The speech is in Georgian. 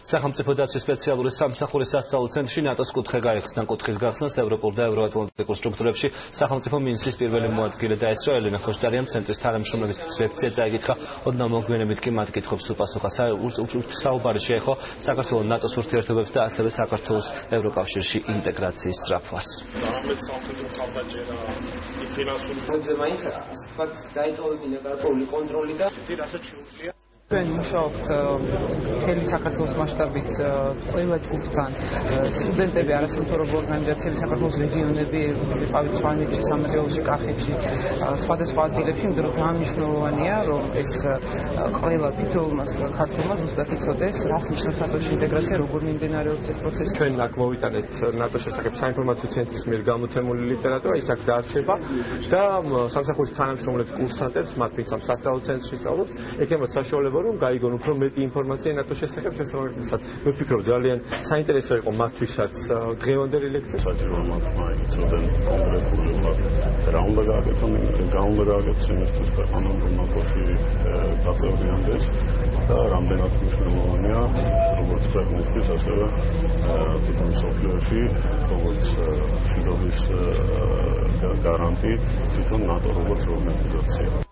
სახელმწიფო დაცვის სპეციალური სამსახურის სასწავლო ცენტრში ნატოს კუთხე გაიხსნა. კუთხის გახსნას ევროპულ და ევროატლანტიკურ სტრუქტურებში სახელმწიფო მინისტრის პირველი მოადგილე დაესწრო ელენა ხოშტარიამ ცენტრის თანამშრომლების ლექცია წაიკითხა. ოდნავ მოგვიანებით კი მათ კითხვებს უპასუხა. საუბარი შეეხო საქართველოს ნატოს ურთიერთობებს და ასევე საქართველოს ევროკავშირში ინტეგრაციის სწრაფვას. ჩვენ მუშაობთ მთელი საქართველოს მასშტაბით ყველა ჯგუფთან, სტუდენტები, არასამთავრობო ორგანიზაციები, საქართველოს რეგიონები, ვიყავით სვანეთში, სამეგრელოში, კახეთში, სხვადასხვა ადგილებში, იმიტომ რომ ძალიან მნიშვნელოვანია, რომ ეს ყველა თითოეულმა ქართველმა ზუსტად იცოდეს, რას ნიშნავს ნატოში ინტეგრაცია, როგორ მიმდინარეობს ეს პროცესი. ჩვენ აქ მოვიტანეთ ნატოს შესახებ საინფორმაციო ცენტრის მიერ გამოცემული ლიტერატურა, ის აქ დაარჩება და სამსახურის თანამშრომლებს, კურსანტებს, მათ ვინცამ სასწავლო ცენტრში სწავლობს, ეკემოთ საშუალება რომ გაიგონ უფრო მეტი ინფორმაცია ნატოს შესახებ შესაბამისად. ვფიქრობ ძალიან საინტერესო იყო მათთვისაც დღევანდელი ლექცია. საჭიროა მათ იცოდნენ კონკრეტულად რა უნდა გააკეთონ იმისთვის ქვეყანამ რომ ნატოში დაწევრიანდეს და რამდენად მნიშვნელოვანია როგორც ქვეყნისთვის ასევე თვითონ მსოფლიოში როგორც მშვიდობის გარანტი თვითონ ნატო როგორც ორგანიზაცია.